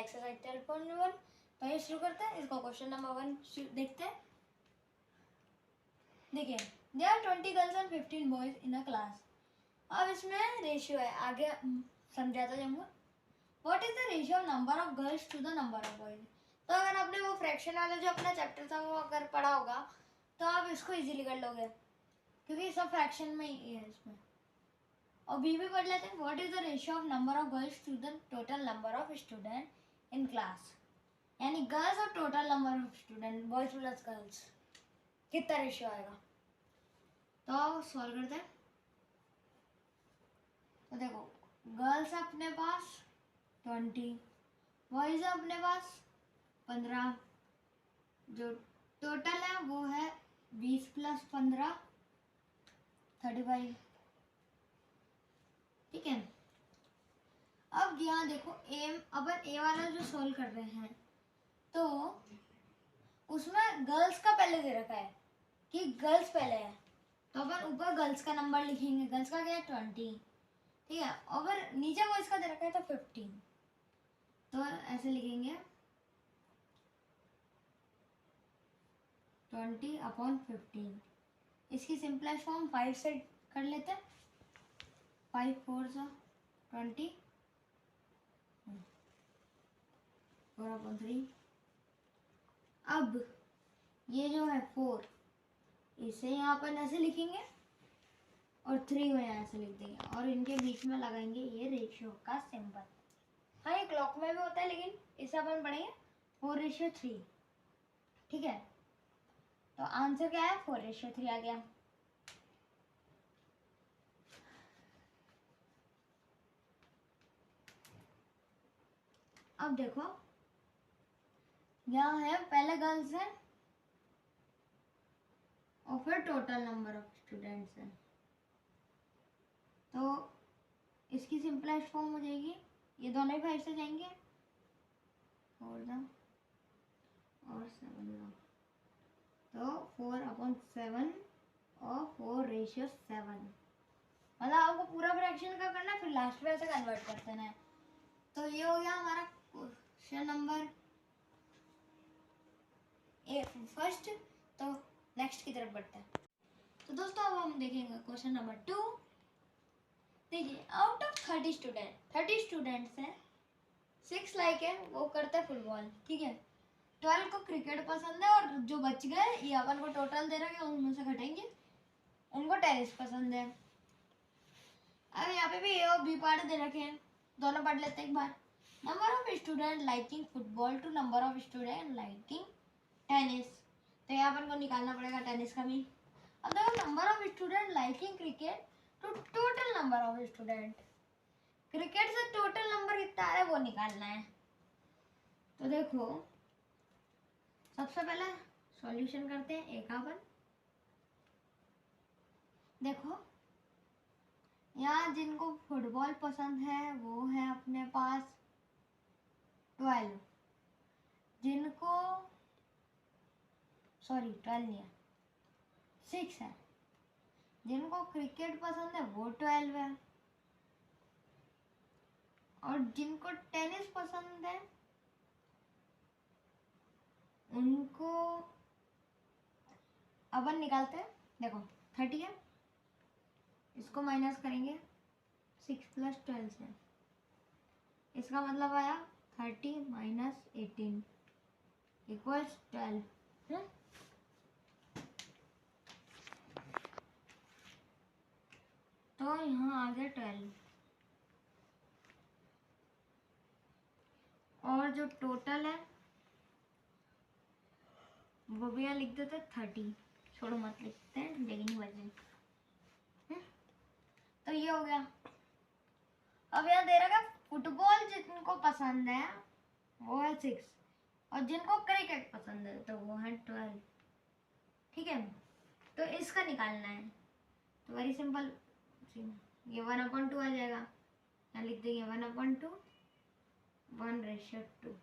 Exercise 12.1। तो ये शुरू करते हैं, इसको क्वेश्चन नंबर 1 देखते हैं। देखिए, there are 20 girls and 15 boys in a class. अब इसमें रेशियो है, आगे समझाता जाऊंगा। What is the ratio of number of girls to the number of boys. तो अगर आपने वो फ्रैक्शन वाला जो अपना चैप्टर था वो अगर पढ़ा होगा तो आप इसको इजीली कर लोगे, क्योंकि सब फ्रैक्शन में ही है इसमें। और बी भी पढ़ लेते हैं। What is the ratio of number of girls to the total number of student in class. यानी गर्ल्स और total number of student, boys plus girls, कितना रेशियो आएगा। तो सॉल्व करते हैं। तो देखो, गर्ल्स है अपने पास 20, बॉयज है अपने पास 15, जो टोटल है वो है 20 + 15 35। ठीक है। अब यहाँ देखो अपन ए वाला जो सोल्व कर रहे हैं तो उसमें गर्ल्स का पहले दे रखा है कि गर्ल्स पहले है, तो अपन ऊपर गर्ल्स का नंबर लिखेंगे। गर्ल्स का क्या है 20, ठीक है। अगर नीचे बॉयज का दे रखा है तो 15, तो ऐसे लिखेंगे 20/15। इसकी सिंपलेस्ट फॉर्म 5 से कर लेते हैं। 5 4 20 4/3। अब ये जो है 4, इसे यहाँ पर ऐसे लिखेंगे और 3 को यहाँ ऐसे लिख देंगे और इनके बीच में लगाएंगे ये रेशियो का सिंबल। हाँ, ये क्लॉक में भी होता है, लेकिन इसे अपन पढ़ेंगे 4:3। ठीक है। तो आंसर क्या है, 4:3 आ गया। अब देखो, यहाँ है पहले गर्ल्स है और फिर टोटल नंबर ऑफ स्टूडेंट्स है, तो इसकी सिंपलेस्ट फॉर्म हो जाएगी, ये दोनों ही 5 से जाएंगे, 4 और 7, तो 4/7 और 4:7। मतलब आपको पूरा फ्रैक्शन का करना है, फिर लास्ट में ऐसे कन्वर्ट कर देना है। तो ये हो गया हमारा क्वेश्चन नंबर फर्स्ट। तो नेक्स्ट की तरफ बढ़ते हैं। तो दोस्तों अब हम देखेंगे क्वेश्चन नंबर 2। देखिए, आउट ऑफ 30 स्टूडेंट्स हैं, 6 लाइक है वो करते हैं फुटबॉल, ठीक है। 12 को क्रिकेट पसंद है और जो बच गए ये अपन को टोटल दे रखे हैं उनमें से घटेंगे, उनको टेनिस पसंद है। अब यहाँ पे भी ए और बी पार्ट दे रखे हैं, दोनों पढ़ लेते हैं एक बार। Number of student liking football to number of student liking tennis. तो यहाँ अपन को निकालना पड़ेगा टेनिस का भी। अब देखो, number of student liking cricket to total number of student. Cricket से टोटल नंबर कितना है वो निकालना है। तो देखो, सबसे पहले सॉल्यूशन करते हैं एक अपन। देखो, यहाँ जिनको फुटबॉल पसंद है वो है अपने पास 12, जिनको 12 नहीं है, 6 है। जिनको क्रिकेट पसंद है वो 12 है, और जिनको टेनिस पसंद है उनको अपन निकालते हैं। देखो 30 है, इसको माइनस करेंगे 6 + 12 से, इसका मतलब आया 30 - 18 = 12। तो यहाँ आ गया 12, और जो टोटल है वो भी यहाँ लिख देते 30, छोड़ो मत लिखते हैं, लेकिन वजह। तो ये हो गया। अब यहाँ दे रखा फुटबॉल जिनको पसंद है वो है 6, और जिनको क्रिकेट पसंद है तो वो है 12। ठीक है। तो इसका निकालना है, तो वेरी सिंपल, ये 1/2 आ जाएगा, यहाँ लिख देंगे 1/2 1:2।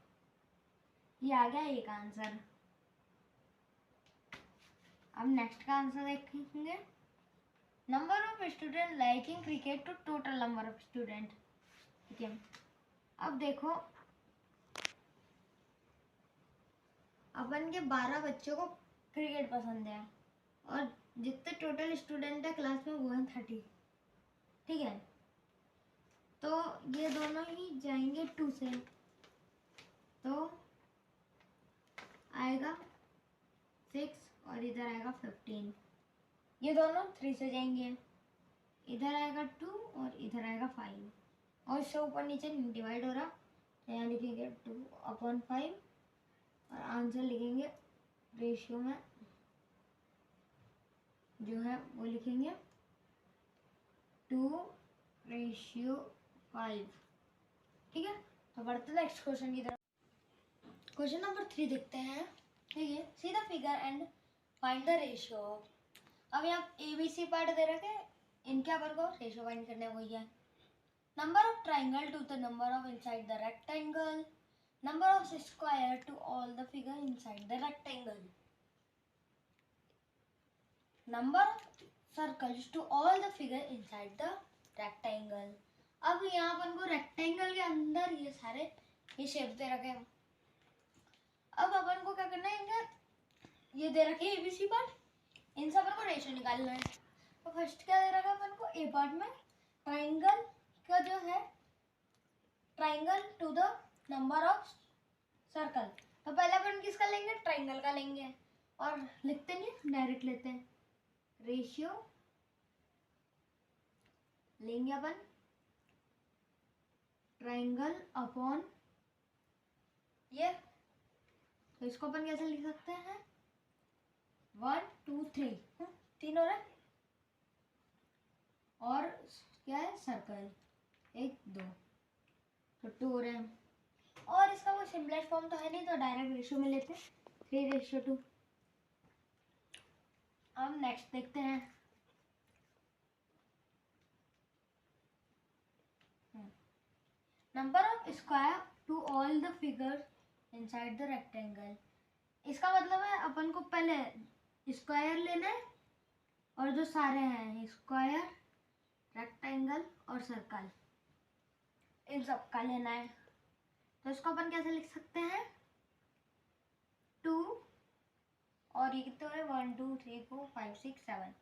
ये आ गया एक आंसर। अब नेक्स्ट का आंसर देखेंगे। Number of student liking cricket to total number of student. ठीक है। अब देखो, अपन के 12 बच्चों को क्रिकेट पसंद है और जितने टोटल स्टूडेंट है क्लास में वो है 30, ठीक है। तो ये दोनों ही जाएंगे 2 से, तो आएगा 6 और इधर आएगा 15। ये दोनों 3 से जाएंगे, इधर आएगा 2 और इधर आएगा 5, और इससे ऊपर नीचे डिवाइड हो रहा, तो यहाँ लिखेंगे 2/5 और आंसर लिखेंगे रेशियो में जो है वो लिखेंगे 2:5, ठीक है। तो बढ़ते नेक्स्ट क्वेश्चन की तरफ। क्वेश्चन नंबर 3 देखते हैं, ठीक है। See the figure and find the ratio. अब यहाँ ABC पार्ट दे रखे, इनके अपन को रेशियो फाइंड करना है, वही है number of triangle to the number of inside the rectangle, number of square to all the figure inside the rectangle, number of circles to all the figure inside the rectangle। अब यहाँ अपन को rectangle के अंदर ये सारे ये shape दे रखे हैं। अब अपन को क्या करना है, इनका ये दे रखे ABC पार्ट, इन सब अपन को रेशियो निकालना है। तो फर्स्ट क्या दे रखा है अपन को, A पार्ट में ट्राइंगल का जो है triangle to the number of circle. तो पहले अपन किसका लेंगे, ट्राइंगल का लेंगे, और लिखते नहीं डायरेक्ट लेते हैं, रेशियो लेंगे अपन ट्राइंगल अपॉन ये। तो इसको अपन कैसे लिख सकते हैं, 1 2 3, 3 हो रहा है, और क्या है सर्कल 1 2, तो 2 हो रहे हैं। और इसका कोई सिंपलेस्ट फॉर्म तो है नहीं, तो डायरेक्ट रेशियो में लेते हैं 3:2। अब नेक्स्ट देखते हैं, number of square to all the figures inside the rectangle. इसका मतलब है अपन को पहले स्क्वायर लेना है, और जो सारे हैं स्क्वायर रेक्टेंगल और सर्कल इन सब का लेना है। तो इसको अपन कैसे लिख सकते हैं, 2 और ये कितने हो रहे, 1 2 3 4 5 6 7,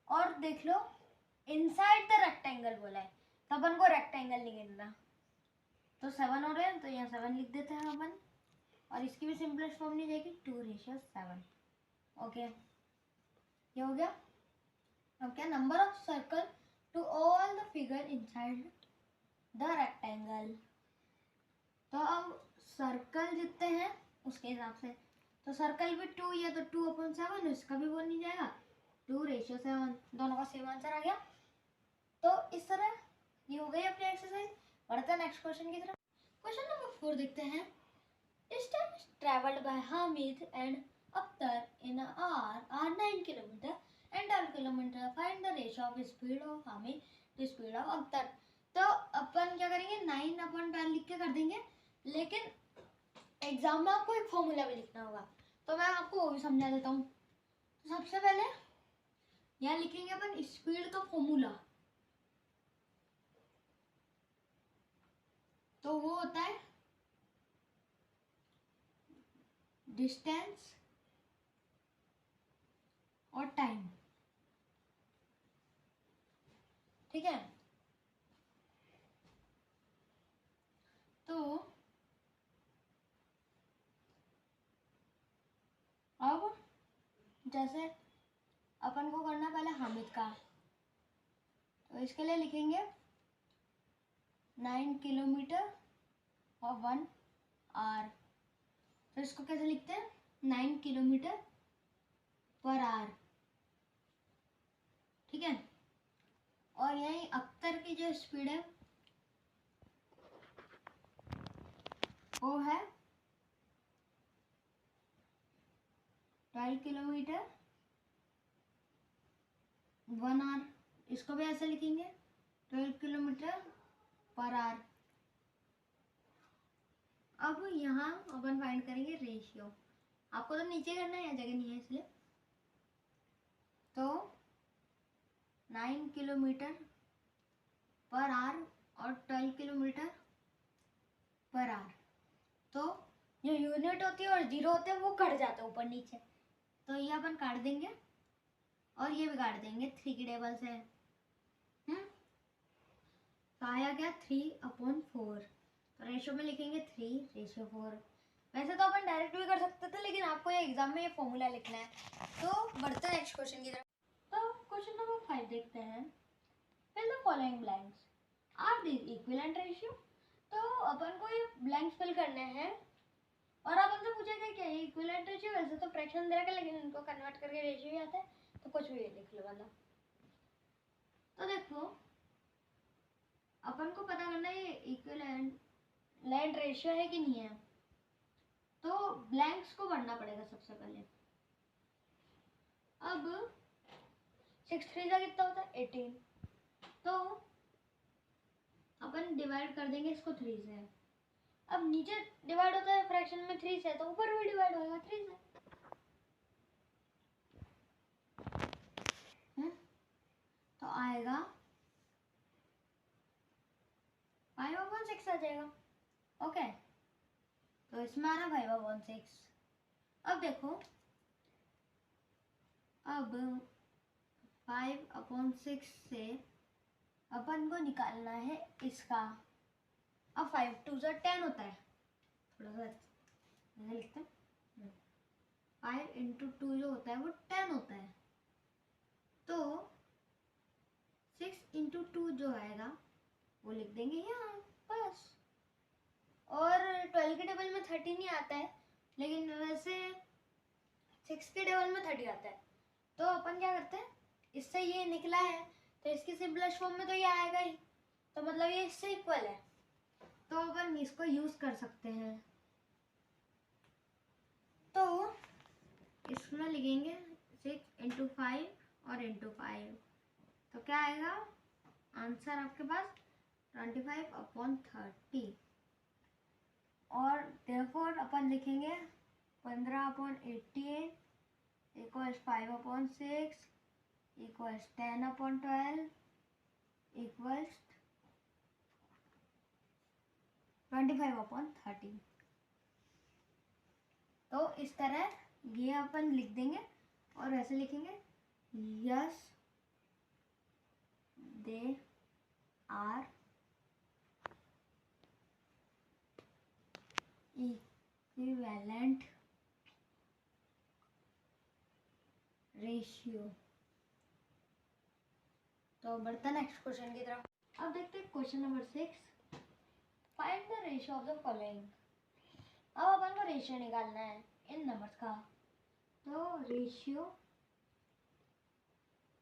और देख लो इनसाइड द रेक्टेंगल बोला है, तो अपन को रेक्टेंगल नहीं गिनना, तो 7 हो रहे हैं, तो यहाँ 7 लिख देते हैं अपन, और इसकी भी सिंपलेस्ट फॉर्म नहीं जाएगी 2:7। ओके, ये हो गया। अब क्या, number of circle to all the figure inside the rectangle. तो अब सर्कल जितने हैं उसके हिसाब से, तो सर्कल भी 2 है तो 2/7, इसका भी वो नहीं जाएगा 2:7, दोनों का सेम आंसर आ गया। तो इस तरह ये हो गई अपनी एक्सरसाइज। बढ़ते हैं नेक्स्ट क्वेश्चन की तरफ। क्वेश्चन नंबर 4 देखते हैं, distance travelled by Hamid and Akhtar in are 9 kilometre and 12 kilometre, find the ratio of speed of Hamid to speed of Akhtar. तो अपन क्या करेंगे, 9/12 लिख के कर देंगे, लेकिन एग्जाम में आपको एक फॉर्मूला भी लिखना होगा, तो मैं आपको वो भी समझा देता हूँ। तो सबसे पहले यहाँ लिखेंगे अपन स्पीड का फॉर्मूला, तो वो होता है डिस्टेंस और टाइम, ठीक है। तो अब जैसे अपन को करना पहले हामिद का, तो इसके लिए लिखेंगे 9 किलोमीटर और 1 आवर। तो इसको कैसे लिखते हैं, 9 किलोमीटर पर आवर, ठीक है। और यही अख्तर की जो स्पीड है वो है 12 किलोमीटर 1 आवर। इसको भी ऐसे लिखेंगे 12 किलोमीटर पर आवर। अब यहाँ अपन फाइंड करेंगे रेशियो, आपको तो नीचे करना है, जगह नहीं है इसलिए। तो 9 किलोमीटर पर आवर और 12 किलोमीटर पर आवर, तो जो यूनिट होती है और जीरो होते हैं वो कट जाते हैं ऊपर नीचे, तो ये अपन काट देंगे और ये भी काट देंगे 3 की टेबल से। तो आया क्या 3/4, तो रेशियो में लिखेंगे 3/4। वैसे तो अपन डायरेक्ट भी कर सकते थे, लेकिन आपको ये एग्जाम में ये फॉर्मूला लिखना है। तो बढ़ते हैं नेक्स्ट क्वेश्चन की तरफ। तो क्वेश्चन नंबर 5 देखते हैं। Fill the following blanks, are these equivalent ratio. तो अपन को ये ब्लैंक्स फिल करने हैं और आप हमसे पूछेगा क्या ये इक्विवेलेंट रेशियो। वैसे तो फ्रैक्शन दे रखा है, लेकिन इनको कन्वर्ट करके रेशियो ही आता है, तो कुछ भी लिख लो वाला। तो देखो अपन को पता करना है ये इक्विवेलेंट रेशियो है कि नहीं है। तो ब्लैंक्स को भरना पड़ेगा सबसे पहले। अब 6 3 का कितना होता है 18, तो अपन डिवाइड कर देंगे इसको 3 से। अब नीचे डिवाइड होता है फ्रैक्शन में 3 से, तो ऊपर भी डिवाइड होगा 3 से। तो आएगा 5/6 आ जाएगा। ओके, तो इसमें आ रहा 5/6। अब देखो, अब 5/6 से अपन को निकालना है इसका। अब 5 2 10 होता है, थोड़ा सा ऐसे लिखते हैं। 5 × 2 जो होता है वो 10 होता है, तो 6 × 2 जो आएगा वो लिख देंगे यहाँ बस। और 12 के टेबल में 30 नहीं आता है, लेकिन वैसे 6 के टेबल में 30 आता है। तो अपन क्या करते हैं, इससे ये निकला है तो इसकी सिंपलेस्ट फॉर्म में तो ये आएगा ही, तो मतलब ये इससे इक्वल है, तो अपन इसको यूज कर सकते हैं। तो इसमें लिखेंगे 6 × 5 और × 5, तो क्या आएगा आंसर आपके पास 25/30। और देयरफॉर अपन लिखेंगे 15/88 = 5/6 = 10/12 = 25/30। तो इस तरह ये अपन लिख देंगे और ऐसे लिखेंगे yes they are equivalent ratio. तो बढ़ते हैं नेक्स्ट क्वेश्चन की तरफ। अब देखते हैं question number 6, find the ratio of the following. अब अपन को रेशियो निकालना है इन नंबर्स का। तो रेशियो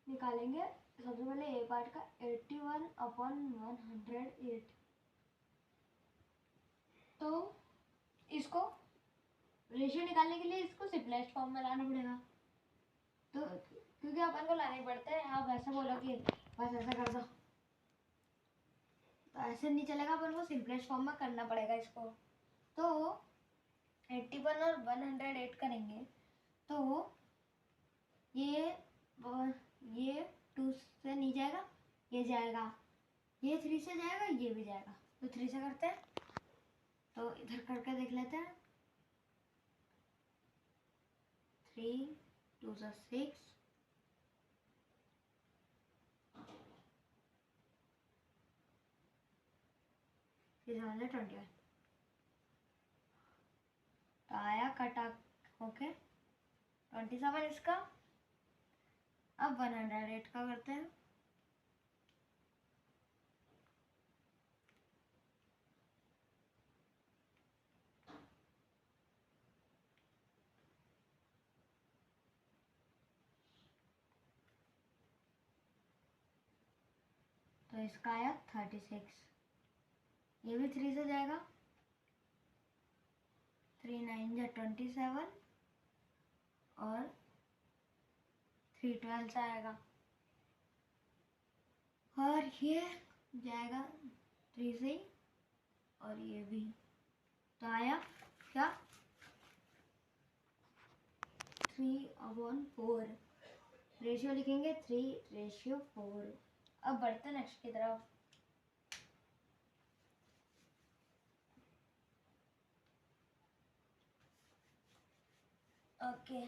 निकालेंगे सबसे पहले ए पार्ट का 81/108। तो इसको रेशियो निकालने के लिए इसको सिंपलेस्ट फॉर्म में लाना पड़ेगा, तो क्योंकि अपन को लाने पड़ते हैं। आप ऐसे बोलो कि बस ऐसा कर दो, तो ऐसे नहीं चलेगा, अपन को सिंपलेस्ट फॉर्म में करना पड़ेगा इसको। तो 81 और 108 करेंगे, तो ये 2 से नहीं जाएगा, ये जाएगा, ये 3 से जाएगा, ये भी जाएगा, तो 3 से करते हैं। तो इधर करके देख लेते हैं। 3 2 6 21, तो आया कटा ओके 27 इसका। अब 108 का करते हैं। तो इसका आया 36, ये भी 3 से जाएगा, 3 9 जा 27 और 3 12 से आएगा, और ये जाएगा 3 से, और ये भी। तो आया क्या 3/4। रेशियो लिखेंगे 3/4। अब बढ़ते हैं नेक्स्ट की तरफ। ओके,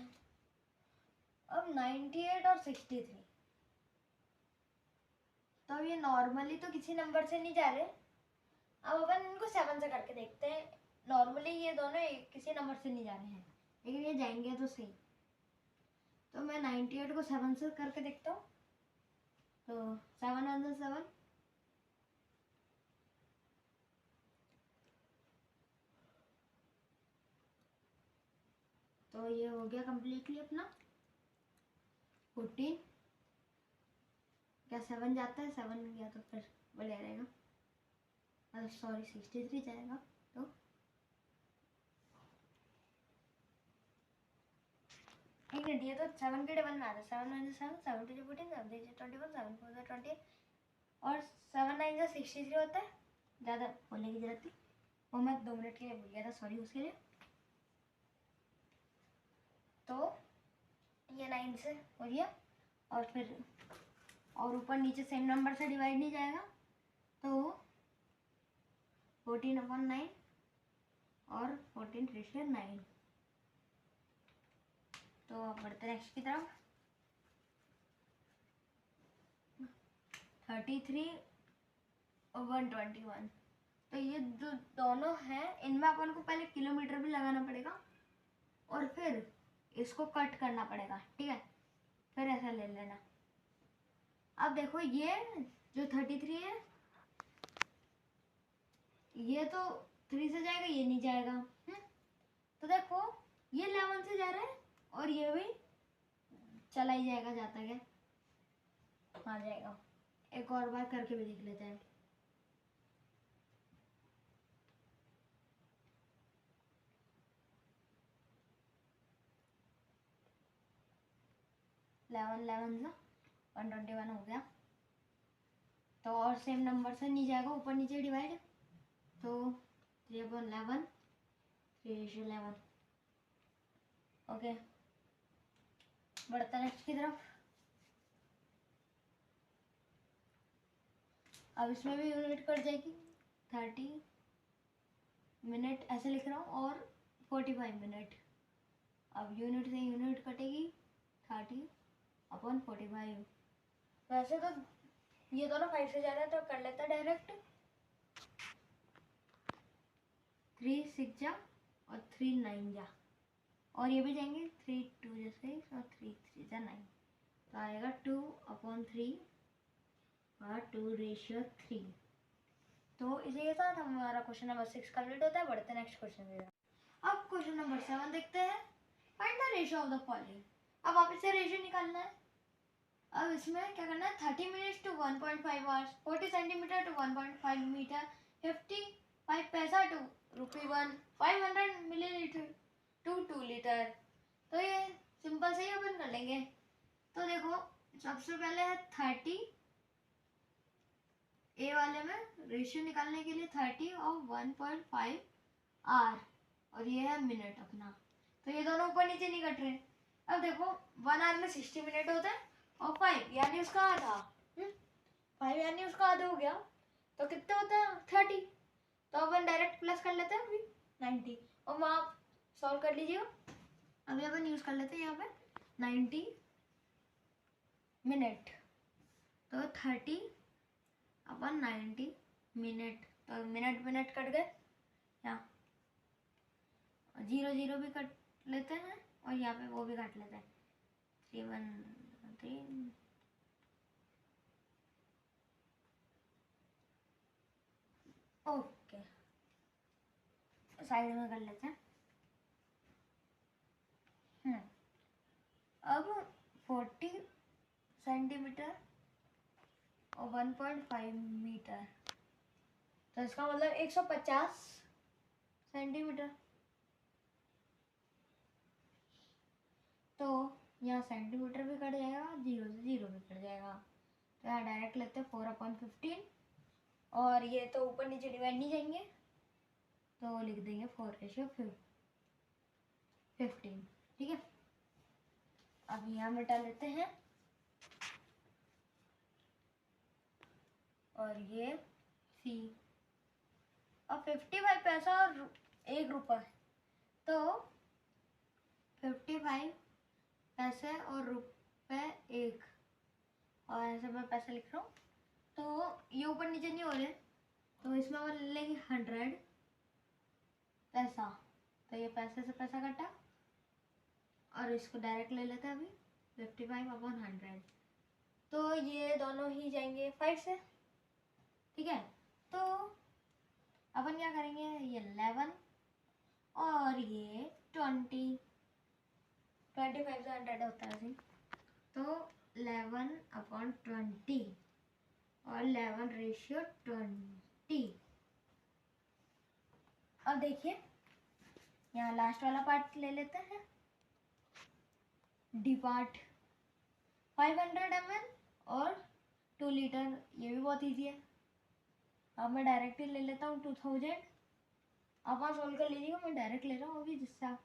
अब 98 और 63, तो ये नॉर्मली तो किसी नंबर से नहीं जा रहे, अब अपन इनको 7 से करके देखते हैं। नॉर्मली ये दोनों किसी नंबर से नहीं जा रहे हैं, लेकिन ये जाएंगे तो सही। तो मैं 98 को 7 से करके देखता हूँ। तो 7 × 7, तो ये हो गया कम्प्लीटली अपना 14। क्या 7 जाता है? 7 गया तो फिर बढ़िया रहेगा, सॉरी 63 जाएगा। तो एक मिनट, ये तो 7 के डबल में आता है। 7 × 7, 7 × 14, 7 × 21, 7 × 4 20, और 7 × 63 होता है। ज़्यादा बोलने की जरूरत थी, वो मैं 2 मिनट के लिए भूल गया था, सॉरी उसके लिए। तो ये 9 से हो गया, और फिर और ऊपर नीचे सेम नंबर से डिवाइड नहीं जाएगा, तो 14/9 और 14/9। तो अब बढ़ते नेक्स्ट की तरफ। 33 और 121, तो ये जो दोनों हैं इनमें अपन को पहले किलोमीटर भी लगाना पड़ेगा और फिर इसको कट करना पड़ेगा, ठीक है? फिर ऐसा ले लेना। अब देखो ये जो 33 है, ये तो 3 से जाएगा, ये नहीं जाएगा। तो देखो ये 11 से जा रहा है और ये भी चला ही जाएगा, जाता है आ जाएगा। एक और बार करके भी देख लेते हैं। इलेवन 121 हो गया। तो और सेम नंबर से नहीं जाएगा, ऊपर नीचे डिवाइड, तो 3/11, 3:11। ओके, बढ़ता नेक्स्ट की तरफ। अब इसमें भी यूनिट कट जाएगी, 30 मिनट ऐसे लिख रहा हूँ, और 45 मिनट। अब यूनिट से यूनिट कटेगी, 30/45। वैसे तो ये दोनों 5 से जा रहे हैं, तो कर लेता डायरेक्ट। 3 6 जा और 3 9 जा, और ये भी जाएंगे, 3 2 जा 6 और 3 3 जा 9, तो आएगा 2/3 और 2:3। तो इसी के साथ हमारा क्वेश्चन नंबर 6 कंप्लीट होता है। बढ़ते हैं नेक्स्ट क्वेश्चन की तरफ। अब क्वेश्चन नंबर 7 देखते हैं। Find the ratio of the following. अब वापस से रेशियो निकालना है। अब इसमें क्या करना है, 30 minutes to 1.5 hours, 40 centimetre to 1.5 metre, 55 पैसा टू ₹1, 500 मिलीलीटर टू 2 लीटर। तो ये सिंपल से ही अपन कर लेंगे। तो देखो सबसे पहले है 30, ए वाले में रेशियो निकालने के लिए 30 और 1.5 आर, और ये है मिनट अपना। तो ये दोनों ऊपर नीचे नहीं कट रहे। अब देखो 1 आवर में 60 मिनट होता है, और 5 यानी उसका आधा, 5 यानी उसका आधा हो गया, तो कितने होता है 30। तो अपन डायरेक्ट प्लस कर लेते हैं अभी 90, और वहाँ सॉल्व कर लीजिएगा। अभी अपन यूज कर लेते हैं यहाँ पे 90 मिनट, तो 30/90 मिनट, तो मिनट कट गए, यहाँ 0 0 भी कट लेते हैं, और यहाँ पे वो भी काट लेते हैं, 3 1 3। ओके, साइड में कर लेते हैं। अब 40 सेंटीमीटर और 1.5 मीटर, तो इसका मतलब 150 सेंटीमीटर। तो यहाँ सेंटीमीटर भी कट जाएगा, 0 से 0 भी कट जाएगा, तो यहाँ डायरेक्ट लेते हैं 4/15, और ये तो ऊपर नीचे डिवाइड नहीं जाएंगे, तो लिख देंगे 4:15, ठीक है। अब यहाँ मिटा लेते हैं, और ये सी, अब 55 पैसा और ₹1, तो 55 पैसे और रुपए 1, और ऐसे मैं पैसे लिख रहा हूँ। तो ये ऊपर नीचे नहीं हो रहे, तो इसमें हम ले लेंगे 100 पैसा। तो ये पैसे से पैसा कटा, और इसको डायरेक्ट ले लेते हैं अभी 55/100। तो ये दोनों ही जाएंगे 5 से, ठीक है। तो अपन क्या करेंगे, ये 11 और ये 20, 25 से 100 होता है। तो 11/20 और 11/20। अब देखिए यहाँ लास्ट वाला पार्ट ले लेते हैं, डी पार्ट। 500 ml और 2 लीटर, ये भी बहुत इजी है। अब मैं डायरेक्ट ही ले लेता हूँ 2000। आप वहाँ सोल्व कर लीजिएगा, मैं डायरेक्ट ले रहा हूँ अभी, जिससे आप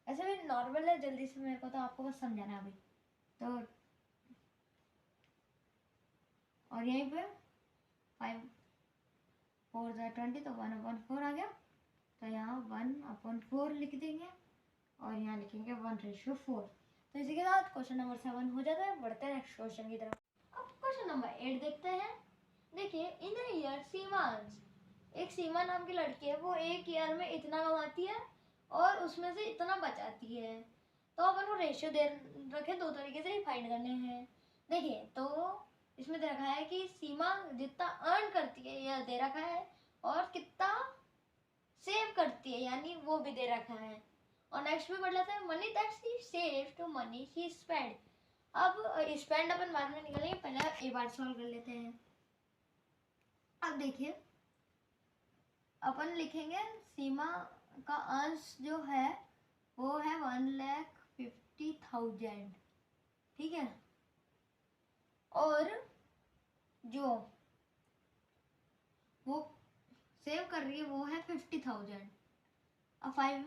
ऐसे भी नॉर्मल है जल्दी से, मेरे को तो आपको बस समझाना है अभी। तो और यहीं पे 5 4 20, तो 1/4 आ गया। तो यहाँ 1/4 लिख देंगे, और यहाँ लिखेंगे 1/4। तो इसी के साथ क्वेश्चन नंबर 7 हो जाता है। बढ़ते हैं नेक्स्ट क्वेश्चन की तरफ। अब क्वेश्चन नंबर 8 देखते हैं। देखिए, इन द ईयर सीमांश, एक सीमा नाम की लड़की है, वो एक ईयर में इतना कमाती है और उसमें से इतना बचाती है। तो अपन को रेशियो दे रखे, दो तरीके से ही फाइंड करने हैं। देखिए, तो इसमें दे रखा है कि सीमा जितना अर्न करती है यह दे रखा है, और कितना सेव करती है यानी वो भी दे रखा है। और नेक्स्ट भी पढ़ लेते हैं, money that she save to money she spend. अब स्पेंड अपन बाद में निकालेंगे, पहले ए बार सॉल्व कर लेते हैं। अब देखिए, अपन लिखेंगे सीमा का अंश जो है वो है 1,50,000, ठीक है। और जो वो सेव कर रही है वो है 50,000। अब 5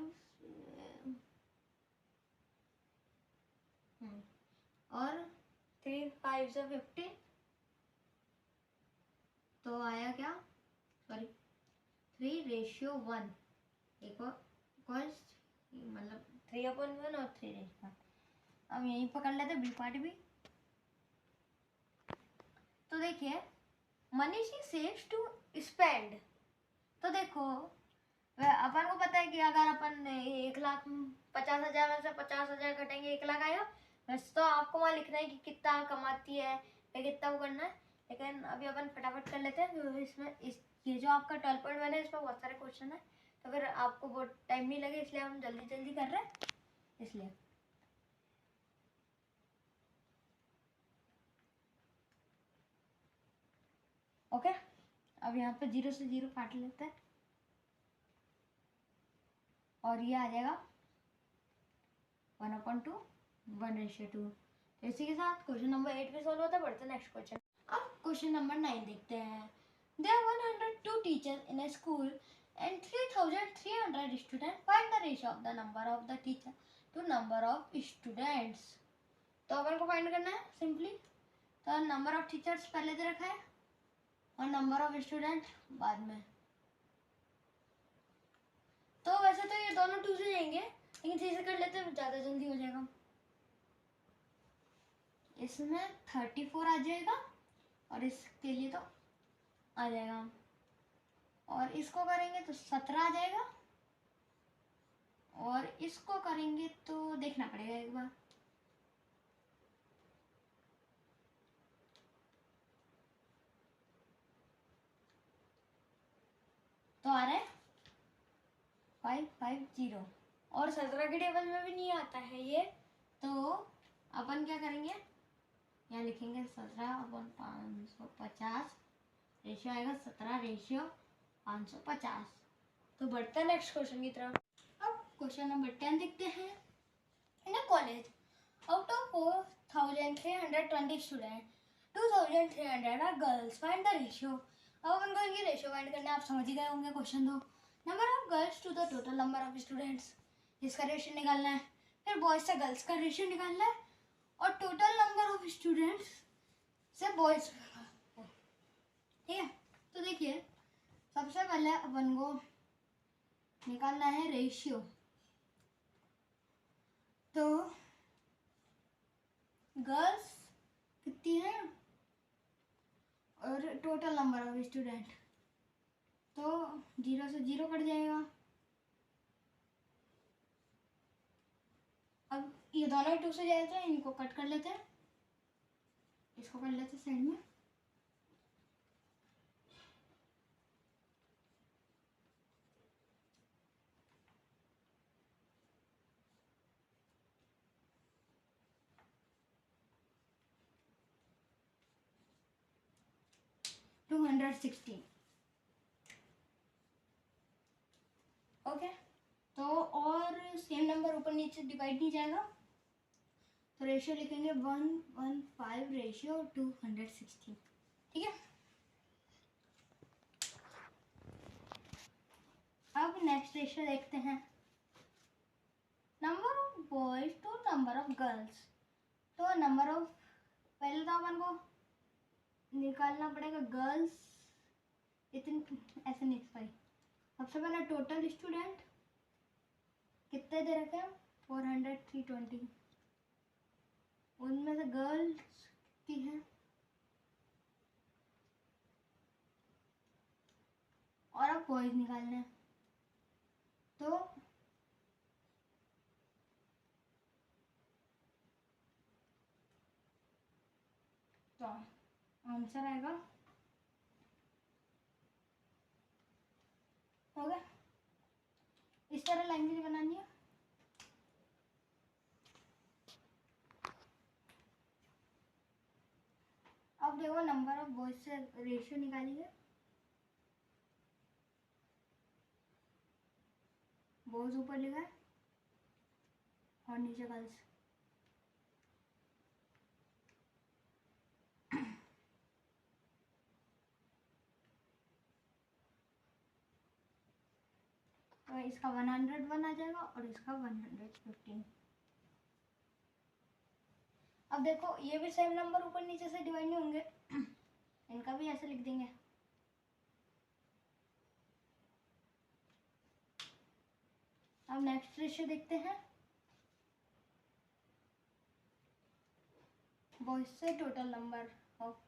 और 3 5 से 50, तो आया क्या, सॉरी 3:1, एक और मतलब 3/1 और 3:1। अब यहीं पकड़ लेते बी पार्ट भी। तो देखिए, money she saves to spend. तो देखो, अपन को पता है कि अगर अपन 1,50,000 में से 50,000 कटेंगे 1,00,000 आएगा। वैसे तो आपको वहाँ लिखना है कि कितना कमाती है या कितना वो करना है, लेकिन अभी अपन फटाफट कर लेते हैं। इसमें ये जो आपका 12.1 है, इसमें बहुत सारे क्वेश्चन है, तो फिर आपको बहुत टाइम नहीं लगे, इसलिए हम जल्दी जल्दी कर रहे हैं, इसलिए। ओके, अब यहाँ पे 0 से 0 काट लेते हैं, और ये आ जाएगा 1/2, 1:2। तो इसी के साथ क्वेश्चन नंबर 8 भी सॉल्व होता है। बढ़ते हैं नेक्स्ट क्वेश्चन। अब क्वेश्चन नंबर 9 देखते हैं। There are 102 teachers in a school and 3,300 students. Find the ratio of the number of the teacher to number of students. तो अपन को फाइंड करना है सिंपली। तो नंबर ऑफ टीचर्स पहले दे रखा है और नंबर ऑफ स्टूडेंट बाद में। तो वैसे तो ये दोनों 2 से जाएंगे, लेकिन 3 से कर लेते हैं, ज़्यादा जल्दी हो जाएगा। इसमें 34 आ जाएगा, और इसके लिए तो आ जाएगा, और इसको करेंगे तो 17 आ जाएगा, और इसको करेंगे तो देखना पड़ेगा एक बार। तो आ रहा है 550, और 17 के टेबल में भी नहीं आता है ये। तो अपन क्या करेंगे, यहाँ लिखेंगे 17/550, रेशियो आएगा 17:550। तो बढ़ते हैं नेक्स्ट क्वेश्चन की तरफ। अब क्वेश्चन नंबर 10 देखते हैं। In a college, out of 4,320 student, 2,300 are girls. Find the ratio. अब अपन को ये रेशियो फाइंड करना है, आप समझ ही गए होंगे क्वेश्चन। दो number of girls to the total number of students, जिसका रेशियो निकालना है। फिर बॉयज से गर्ल्स का रेशियो निकालना है, और टोटल नंबर ऑफ स्टूडेंट्स से बॉयज, ठीक है। तो देखिए, सबसे पहले अपन को निकालना है रेशियो। तो गर्ल्स कितनी है और टोटल नंबर ऑफ स्टूडेंट, तो 0 से 0 कट जाएगा। अब ये दोनों 2 से जाते हैं, इनको कट कर लेते हैं, इसको कर लेते हैं साइड में। टू 216। ओके, तो और सेम नंबर ऊपर नीचे डिवाइड नहीं जाएगा, तो रेशियो लिखेंगे 1:5 रेशियो 216। ठीक है, अब नेक्स्ट रेशियो देखते हैं, number of boys to number of girls. तो नंबर ऑफ, पहले तो अपन को निकालना पड़ेगा गर्ल्स, इतनी ऐसे नहीं सॉरी, सबसे पहले टोटल स्टूडेंट कितने दे रखे हैं 400 320, उनमें से गर्ल्स कितनी हैं, और अब बॉयज निकालने हैं। तो आंसर आएगा, हो गया, इस तरह लैंग्वेज बनानी है। अब देखो नंबर ऑफ बॉयज से रेशियो निकालिए, बॉयज ऊपर लिखा है और नीचे गर्ल्स। तो इसका 101 आ जाएगा और इसका 115। अब देखो ये भी सेम नंबर ऊपर नीचे से डिवाइड नहीं होंगे, इनका भी ऐसे लिख देंगे। अब नेक्स्ट रेशियो देखते हैं, बॉयज से टोटल नंबर ऑफ,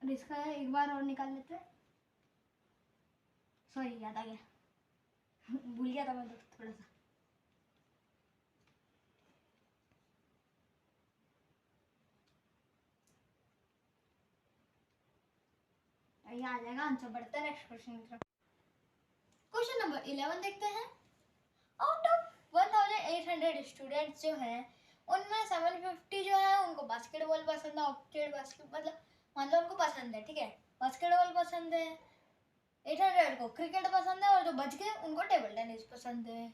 और इसका एक बार और निकाल लेते हैं, सॉरी याद आ गया भूल गया था मैं थोड़ा सा। ये आ जाएगा आंसर। बढ़ते हैं नेक्स्ट क्वेश्चन की तरफ। क्वेश्चन नंबर 11 देखते हैं, आउट ऑफ 1800 स्टूडेंट्स जो हैं उनमें 750 जो है उनको बास्केटबॉल पसंद है, ऑप्टेड बास्केट मतलब मतलब उनको पसंद है, ठीक है, बास्केटबॉल पसंद है, 800 को क्रिकेट पसंद है, और जो बच गए उनको टेबल टेनिस पसंद है।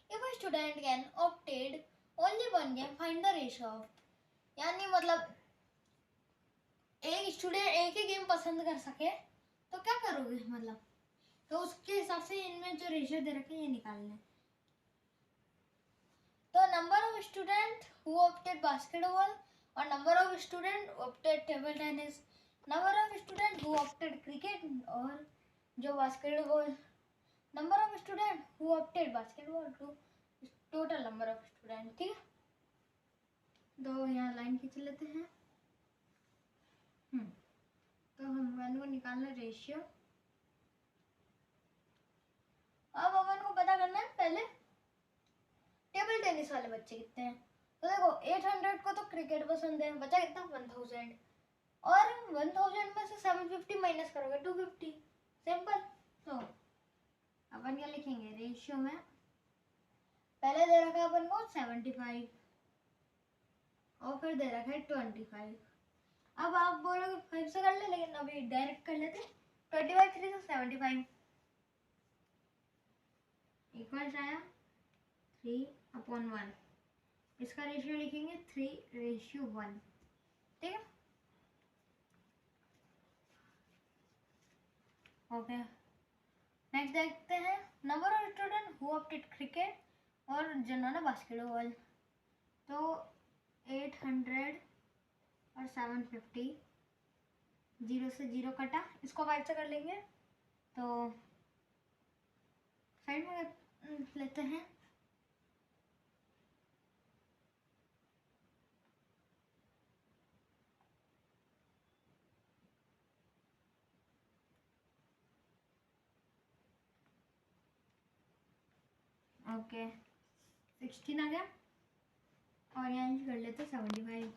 If a student can opted only one game find the ratio of, यानी मतलब एक स्टूडेंट एक ही गेम पसंद कर सके तो क्या करोगे, मतलब तो उसके हिसाब से इनमें जो रेशियो दे रखे हैं ये निकालना है। तो number of student who opted basketball और number of student opted table tennis, number of student who opted cricket और जो basketball, number of student who opted basketball to total number of student. ठीक है, तो यहाँ लाइन खींच लेते हैं। तो हम को निकालना रेशियो। अब अपन को पता करना है पहले टेबल टेनिस वाले बच्चे कितने हैं। तो देखो 800 को तो क्रिकेट पसंद है, बचा कितना 1000, और 1000 में से 750 माइनस करोगे 250, सिंपल। तो अपन क्या लिखेंगे रेशियो में, पहले दे रखा है अपन को 75 और फिर दे रखा है 25। अब आप बोलोगे 5 से कर ले, लेकिन अभी डायरेक्ट कर लेते। 25 3 से 75 इक्वल्स आया 3/1। इसका रेशियो लिखेंगे 3:1। ठीक है, ओके। नेक्स्ट देखते हैं number of student who opted cricket और जिन्होंने बास्केटबॉल। तो 800 और 750 0 से 0 कटा, इसको 5 से कर लेंगे तो साइड में लेते हैं। ओके 16 आ गया और यहाँ कर लेते 75।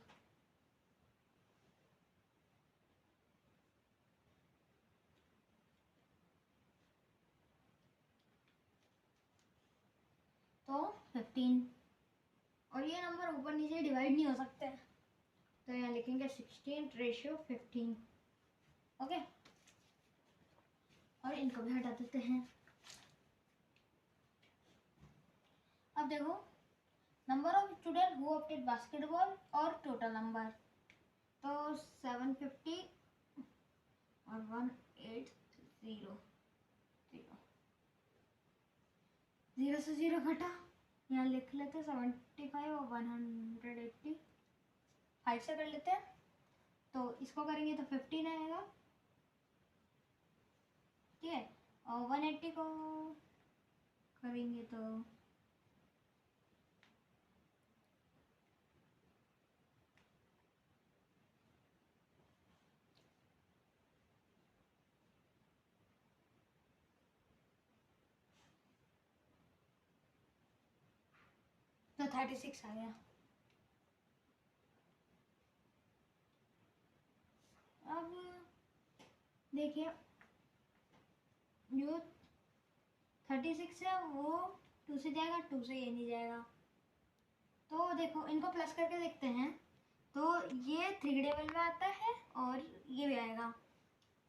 तो 15 और ये नंबर ऊपर नीचे डिवाइड नहीं हो सकते, तो यहाँ लिखेंगे 16:15। ओके और इनको भी हटा देते हैं। अब देखो number of student who opted basketball और टोटल नंबर, तो 750 और 1800। 0 से 0 घटा, यहाँ लिख लेते 75 और 180, 5 से कर लेते हैं तो इसको करेंगे तो 15 आएगा, ठीक है। और 180 को करेंगे तो तो 36 आ गया। अब देखिए जो 36 है वो 2 से जाएगा, 2 से ये नहीं जाएगा, तो देखो इनको प्लस करके देखते हैं तो ये 3 टेबल में आता है और ये भी आएगा,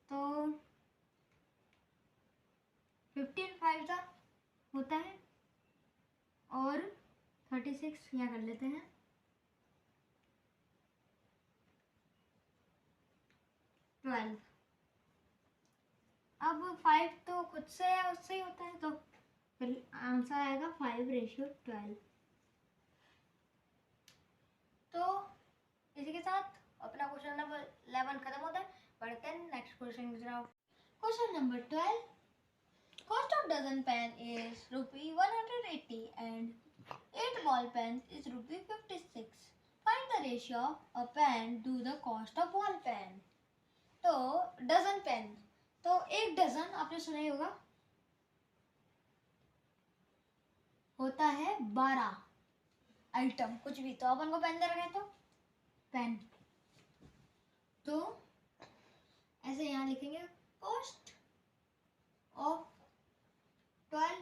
तो 15 5 का होता है और 36 यहाँ कर लेते हैं। ट्वेल्व, अब 5 तो खुद से है उससे ही होता है, तो फिर आंसर आएगा 5:12। तो इसी के साथ अपना क्वेश्चन नंबर 11 खत्म होता है। बढ़ते हैं नेक्स्ट क्वेश्चन की तरफ। Question number 12, cost of dozen pen is ₹180 and 8 ball pens is ₹56. Find the ratio of a pen to the cost of ball pen. तो डजन पेन, तो एक डजन आपने सुना ही होगा होता है 12 आइटम कुछ भी, तो अपन को पेन दे रखे तो पेन, तो ऐसे यहाँ लिखेंगे कॉस्ट ऑफ 12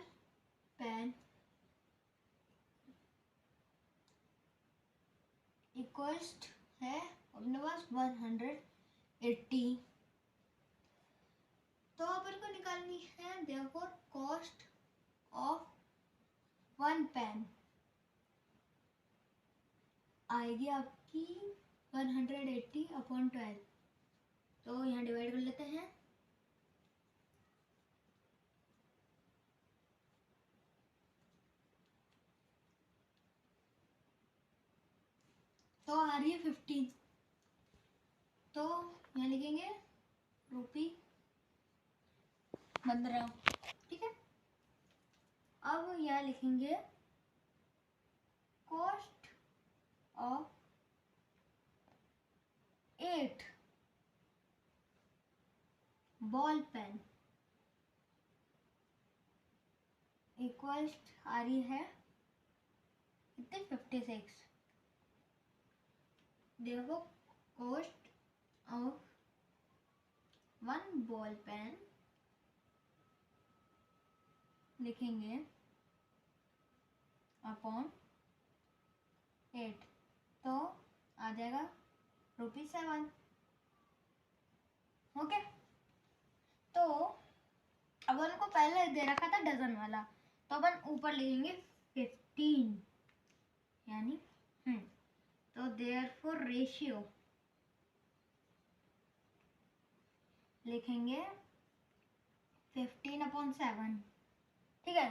पेन इक्वल्स है अपने पास 180, तो अपन को निकालनी है देयरफॉर कॉस्ट ऑफ 1 पेन आएगी आपकी 180/12, तो यहाँ डिवाइड कर लेते हैं। तो आ रही है 15, तो यहाँ लिखेंगे ₹15, ठीक है। अब यहाँ लिखेंगे cost of 8 ball pen equals आ रही है कितने 56, देखो कॉस्ट ऑफ 1 बॉल पेन लिखेंगे अपॉन 8, तो आ जाएगा ₹7। ओके, तो अपन को पहले दे रखा था डजन वाला, तो अपन ऊपर लिखेंगे 15 यानी तो देयरफॉर रेशियो लिखेंगे 15/7, ठीक है।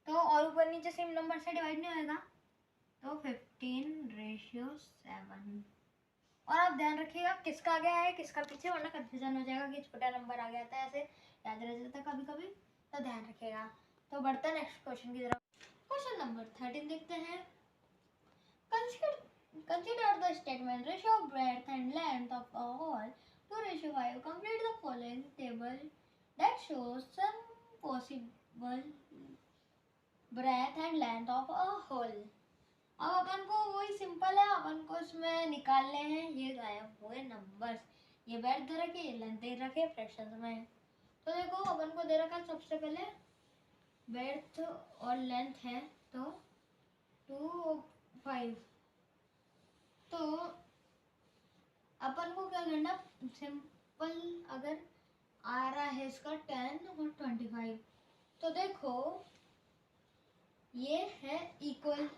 तो और ऊपर नीचे सेम नंबर से डिवाइड नहीं होएगा, तो 15:7। और आप आप ध्यान रखिएगा किसका आगे है किसका पीछे, वरना कंफ्यूजन हो जाएगा कि छोटा नंबर आ गया था, ऐसे याद रह जाता कभी कभी, तो ध्यान रखिएगा। तो बढ़ते हैं नेक्स्ट क्वेश्चन की तरफ। क्वेश्चन नंबर 13 देखते हैं। Consider the statement ratio of breadth and length of a hole to ratio 5. Complete the following table that shows some possible breadth and length of a hole. अब अपन को वही simple है, अपन को इसमें निकालने हैं ये गायब हुए नंबर्स। ये breadth दे रखे, ये लेंथ दे रखे फ्रैक्शंस में। तो देखो अपन को दे रखा सबसे पहले breadth और लेंथ है तो 2 5। तो अपन को क्या करना, सिंपल अगर आ रहा है इसका 10 और 25, तो देखो ये है इक्वल,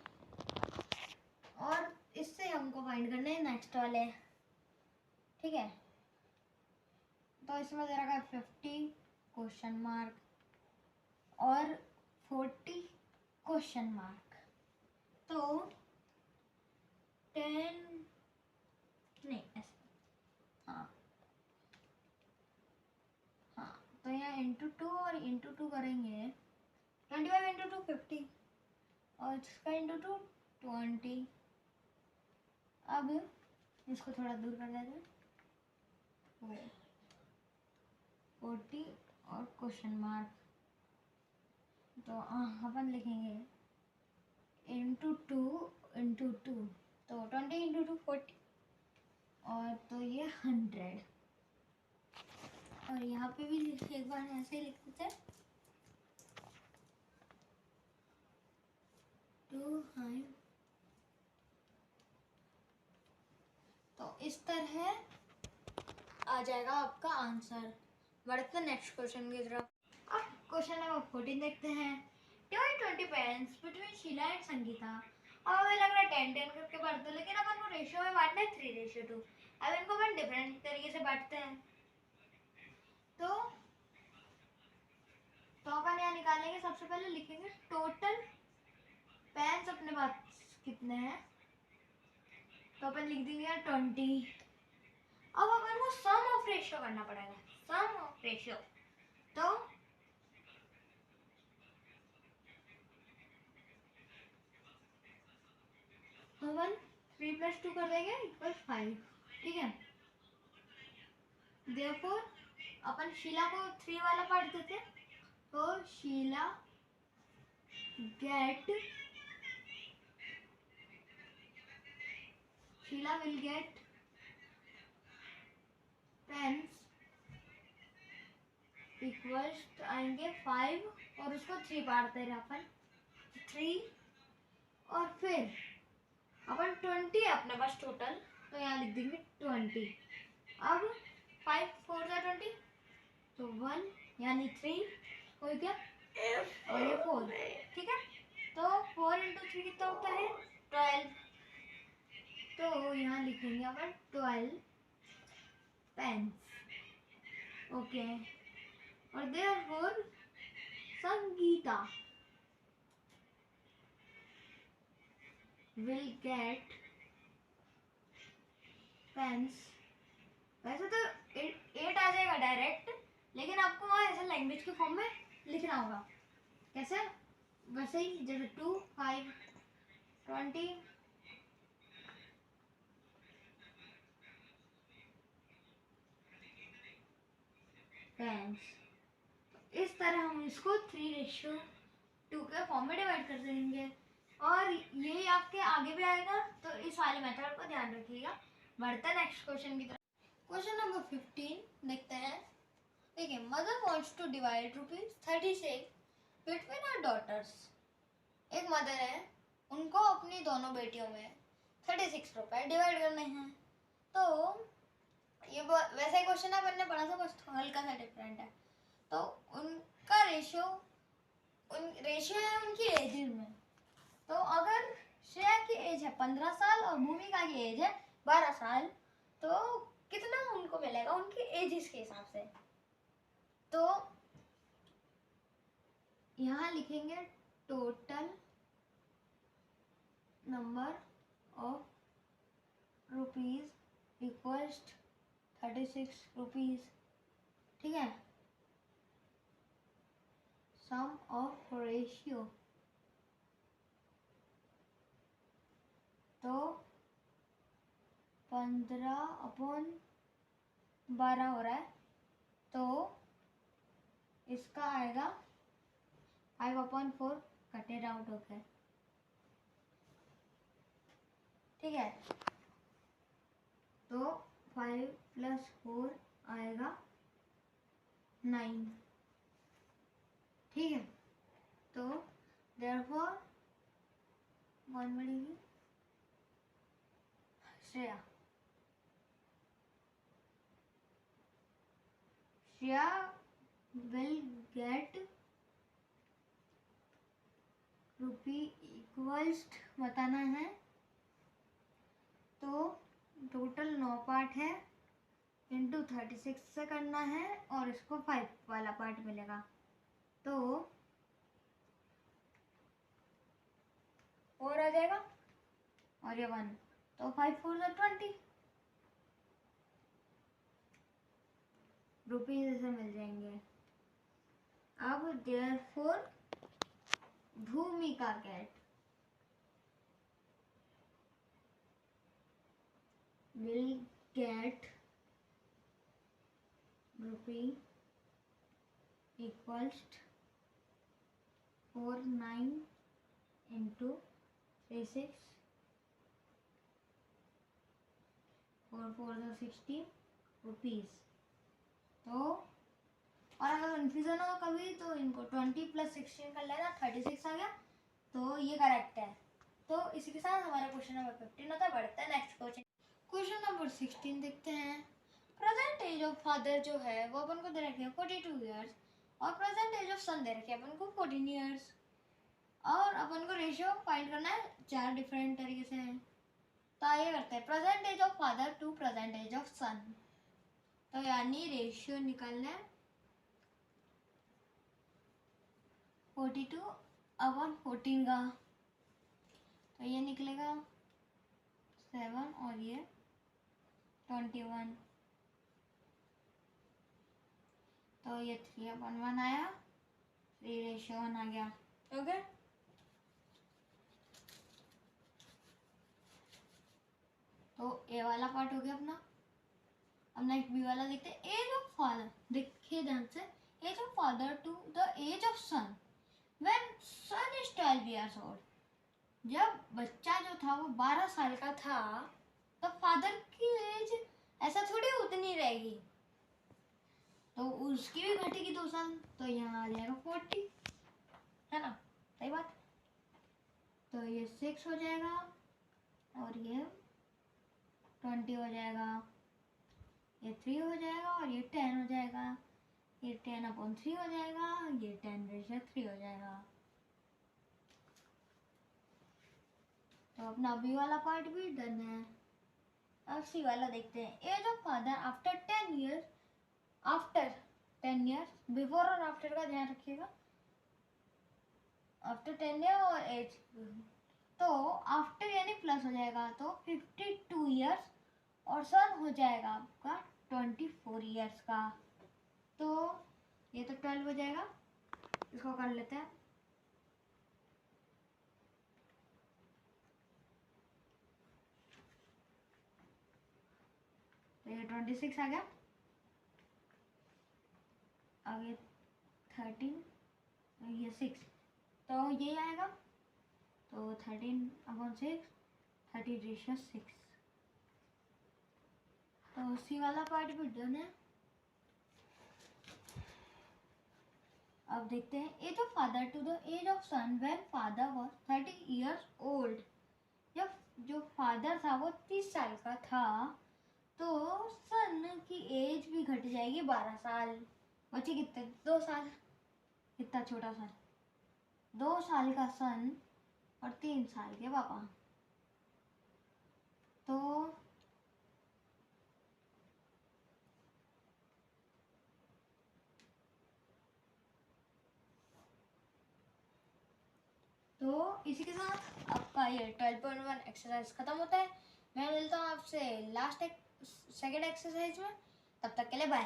और इससे हमको फाइंड करना है नेक्स्ट वाले, ठीक है। तो इसमें दे रखा है 50 क्वेश्चन मार्क और 40 क्वेश्चन मार्क। तो 10 नहीं ऐसे, हाँ तो यहाँ इंटू 2 और इंटू 2 करेंगे, 25 इंटू 2 50 और इसका इंटू 2 20। अब इसको थोड़ा दूर कर देते हैं, 40 और क्वेश्चन मार्क। तो अपन लिखेंगे इंटू 2 इंटू 2, तो 20 इंटू 2 40, और तो ये 100। और यहाँ पे भी एक बार ऐसे ही लिख देते हैं 2 5। तो इस तरह आ जाएगा आपका आंसर। बढ़ते नेक्स्ट क्वेश्चन की तरफ। अब क्वेश्चन नंबर 14 देखते हैं। Divide 20 pens between Sheela and Sangeeta. अब हमें लग रहा है 10-10 करके बांट दो, लेकिन अपन को रेशियो में बांटना है 3:2। अब इनको अपन डिफरेंट तरीके से बांटते हैं। तो अपन यहाँ निकालेंगे, सबसे पहले लिखेंगे टोटल पेन्स अपने पास कितने हैं, तो अपन लिख देंगे 20। अब अपन को सम ऑफ रेशियो करना पड़ेगा, सम ऑफ रेशियो। तो अपन 3 + 2 कर देंगे इक्वल 5, ठीक है। Therefore अपन शीला को 3 वाला पार्ट देते, तो Sheela will get pens equals आएंगे 5, और उसको 3 पार्ट दे रहे अपन 3, और फिर अपन 20 है अपने पास टोटल, तो यहाँ लिख देंगे 20। अब 5 4 जा 20, तो 1 यानी 3 हो गया, और ये 4, ठीक है। तो 4 इंटू 3 कितना होता है 12। तो यहाँ लिखेंगे अपन 12 पेन्स, ओके। और therefore Sangeeta will get pens. वैसे तो 8 आ जाएगा डायरेक्ट, लेकिन आपको वहाँ ऐसे लैंग्वेज के फॉर्म में लिखना होगा। कैसे, वैसे ही जैसे 2 5 20 पेन्स। इस तरह हम इसको 3:2 के फॉर्म में डिवाइड कर देंगे, और ये आपके आगे भी आएगा, तो इस वाले मेथड को ध्यान रखिएगा। बढ़ते हैं नेक्स्ट क्वेश्चन की तरफ। क्वेश्चन नंबर 15 देखते हैं। देखिए, mother wants to divide ₹36 between her daughters. एक मदर है, उनको अपनी दोनों बेटियों में 36 रुपए डिवाइड करने हैं। तो ये वैसा ही क्वेश्चन है, मैंने पढ़ा था, बस हल्का सा डिफरेंट है। तो उनका रेशियो है उनकी एजेस में। तो अगर श्रेया की एज है 15 साल और भूमिका की एज है 12 साल, तो कितना उनको मिलेगा उनकी एजेस के हिसाब से। तो यहाँ लिखेंगे total number of rupees equal first 36 rupees, ठीक है। सम ऑफ रेशियो, तो 15/12 हो रहा है, तो इसका आएगा 5/4 कटेड आउट हो गया, ठीक है। तो 5 + 4 आएगा 9, ठीक है। तो देयरफॉर कौन बढ़ेगी, Shreya. Shreya will get rupee equals बताना है, तो टोटल 9 पार्ट है, इंटू 36 से करना है, और इसको 5 वाला पार्ट मिलेगा, तो 4 आ जाएगा और ये 1, तो 5 × 4 = 20 रुपीज ऐसे मिल जाएंगे। अब देयरफॉर भूमिका cat will get rupee equals 49 into 36, 4 4 60 rupees. तो और अगर कन्फ्यूजन हो कभी तो इनको 20 + 16 कर लेना, 36 आ गया, तो ये करेक्ट है। तो इसी के साथ हमारा क्वेश्चन नंबर 15 होता है। बढ़ता है नेक्स्ट क्वेश्चन, क्वेश्चन नंबर 16 देखते हैं। प्रेजेंट एज ऑफ फादर जो है वो अपन को दे रखे हैं 42 ईयर्स, और प्रेजेंट एज ऑफ सन दे रखे हैं अपन को 14 ईयर्स, और अपन को रेशियो फाइंड करना है 4 डिफरेंट तरीके से है। तो आइए करते हैं, present age of father to present age of son, तो यानी रेशियो निकालना है 42/14 का, तो ये निकलेगा 7 और ये 21, तो ये 3/1 आया, 3:1 आ गया, ओके। तो ए वाला पार्ट हो गया अपना। अब नेक्स्ट बी वाला देखते हैं, एज ऑफ फादर, देखिए ध्यान से, age of father to the age of son when son is 12 years old, जब बच्चा जो था वो 12 साल का था, तो फादर की एज ऐसा थोड़ी उतनी रहेगी, तो उसकी भी घटेगी 2 साल, तो यहाँ आ जाएगा 40, है ना, सही बात। तो ये 6 हो जाएगा और ये 20 हो जाएगा, ये 3 हो जाएगा और ये 10 हो जाएगा, ये 10/3 हो जाएगा, ये 10⁻³ हो जाएगा। तो अपना बी वाला पार्ट भी डन है। अब सी वाला देखते हैं, age of father after 10 years, after 10 years, before और आफ्टर का ध्यान रखिएगा, आफ्टर 10 ईयर और एज, तो आफ्टर यानी प्लस हो जाएगा, तो 52 ईयर्स, और सन हो जाएगा आपका 24 ईयर्स का, तो ये तो 12 हो जाएगा, इसको कर लेते हैं। तो ये 26 आ गया, अब ये 13, ये 6, तो ये आएगा, तो 13/6, 30:6, तो सी वाला पार्ट भी डन है। अब देखते हैं, age of father to the age of son when father was 30 years old, जब जो फादर था वो 30 साल का था, तो सन की एज भी घट जाएगी 12 साल, बचे कितने, 2 साल, कितना छोटा सा, 2 साल का सन और 3 साल के पापा, तो इसी के साथ आपका ये 12.1 एक्सरसाइज खत्म होता है। मैं मिलता हूँ आपसे आपसे लास्ट सेकेंड एक्सरसाइज में। तब तक के लिए बाय।